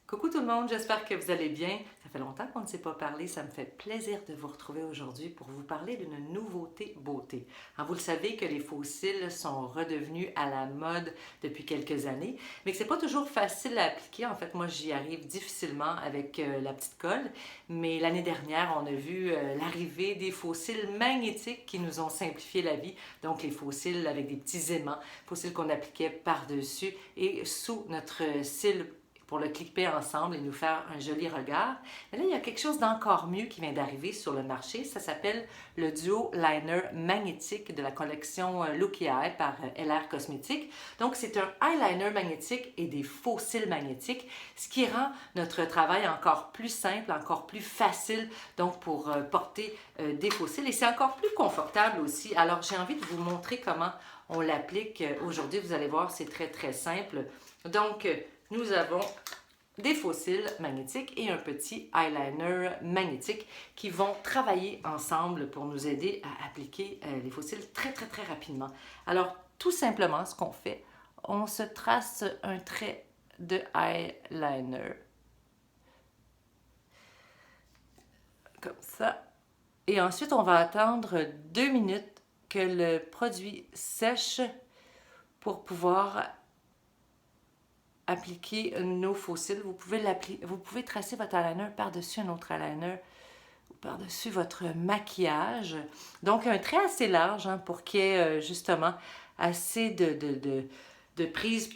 Coucou tout le monde, j'espère que vous allez bien. Ça fait longtemps qu'on ne s'est pas parlé, ça me fait plaisir de vous retrouver aujourd'hui pour vous parler d'une nouveauté beauté. Vous le savez que les faux cils sont redevenus à la mode depuis quelques années, mais que c'est pas toujours facile à appliquer. En fait, moi j'y arrive difficilement avec la petite colle, mais l'année dernière, on a vu l'arrivée des faux cils magnétiques qui nous ont simplifié la vie. Donc les faux cils avec des petits aimants, faux cils qu'on appliquait par-dessus et sous notre cil pour le clipper ensemble et nous faire un joli regard. Mais là, il y a quelque chose d'encore mieux qui vient d'arriver sur le marché. Ça s'appelle le Duo Liner magnétique de la collection Look Eye par LR Cosmétiques. Donc, c'est un eyeliner magnétique et des faux cils magnétiques, ce qui rend notre travail encore plus simple, encore plus facile, donc pour porter des faux cils. Et c'est encore plus confortable aussi. Alors, j'ai envie de vous montrer comment on l'applique aujourd'hui. Vous allez voir, c'est très, très simple. Donc, nous avons des faux cils magnétiques et un petit eyeliner magnétique qui vont travailler ensemble pour nous aider à appliquer les faux cils très, très, très rapidement. Alors, tout simplement, ce qu'on fait, on se trace un trait de eyeliner. Comme ça. Et ensuite, on va attendre 2 minutes que le produit sèche pour pouvoir appliquer nos faux cils. Vous pouvez tracer votre eyeliner par-dessus un autre eyeliner ou par-dessus votre maquillage. Donc, un trait assez large pour qu'il y ait justement assez de prise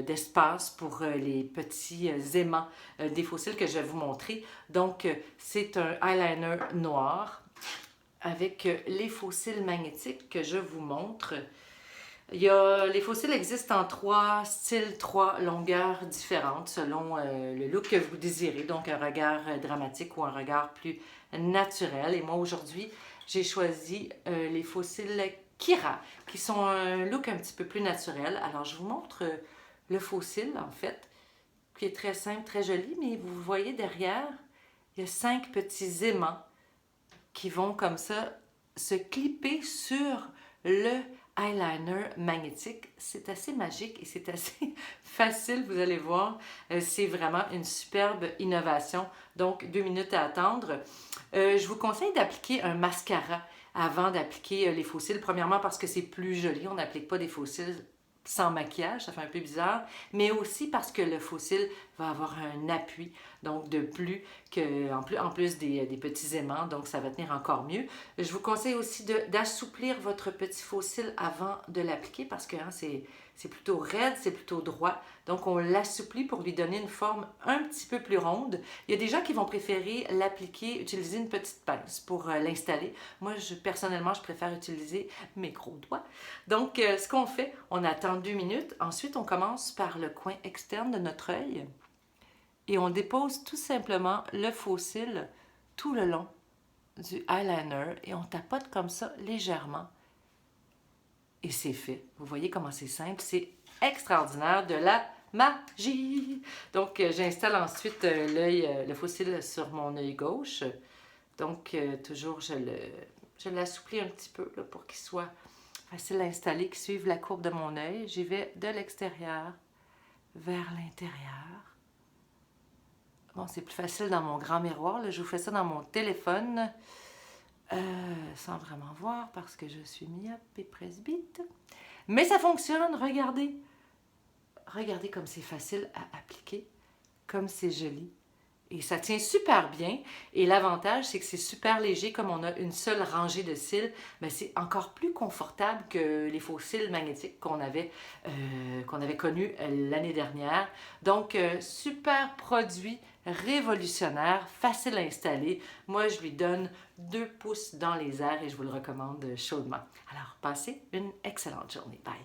d'espace pour les petits aimants des faux cils que je vais vous montrer. Donc, c'est un eyeliner noir avec les faux cils magnétiques que je vous montre. Les faux cils existent en 3 styles, 3 longueurs différentes selon le look que vous désirez. Donc, un regard dramatique ou un regard plus naturel. Et moi, aujourd'hui, j'ai choisi les faux cils Kira, qui sont un look un petit peu plus naturel. Alors, je vous montre le faux cil, en fait, qui est très simple, très joli. Mais vous voyez derrière, il y a 5 petits aimants qui vont comme ça se clipper sur le eyeliner magnétique. C'est assez magique et c'est assez facile, vous allez voir. C'est vraiment une superbe innovation. Donc, 2 minutes à attendre. Je vous conseille d'appliquer un mascara avant d'appliquer les faux cils. Premièrement, parce que c'est plus joli. On n'applique pas des faux cils sans maquillage, ça fait un peu bizarre, mais aussi parce que le faux cil va avoir un appui, donc de plus que, en plus des petits aimants, donc ça va tenir encore mieux. Je vous conseille aussi d'assouplir votre petit faux cil avant de l'appliquer parce que c'est plutôt raide, c'est plutôt droit, donc on l'assouplit pour lui donner une forme un petit peu plus ronde. Il y a des gens qui vont préférer l'appliquer, utiliser une petite pince pour l'installer. Moi, personnellement, je préfère utiliser mes gros doigts. Donc, ce qu'on fait, on attend 2 minutes. Ensuite, on commence par le coin externe de notre œil et on dépose tout simplement le faux cil tout le long du eyeliner et on tapote comme ça légèrement. Et c'est fait. Vous voyez comment c'est simple. C'est extraordinaire, de la magie. Donc, j'installe ensuite le faux cil sur mon œil gauche. Donc, toujours, je l'assouplis un petit peu là, pour qu'il soit facile à installer, qu'il suive la courbe de mon œil. J'y vais de l'extérieur vers l'intérieur. Bon, c'est plus facile dans mon grand miroir. Là, je vous fais ça dans mon téléphone. Sans vraiment voir parce que je suis myope et presbyte. Mais ça fonctionne, regardez. Regardez comme c'est facile à appliquer, comme c'est joli. Et ça tient super bien. Et l'avantage, c'est que c'est super léger. Comme on a une seule rangée de cils, mais c'est encore plus confortable que les faux cils magnétiques qu'on avait connus l'année dernière. Donc, super produit révolutionnaire, facile à installer. Moi, je lui donne 2 pouces dans les airs et je vous le recommande chaudement. Alors, passez une excellente journée. Bye!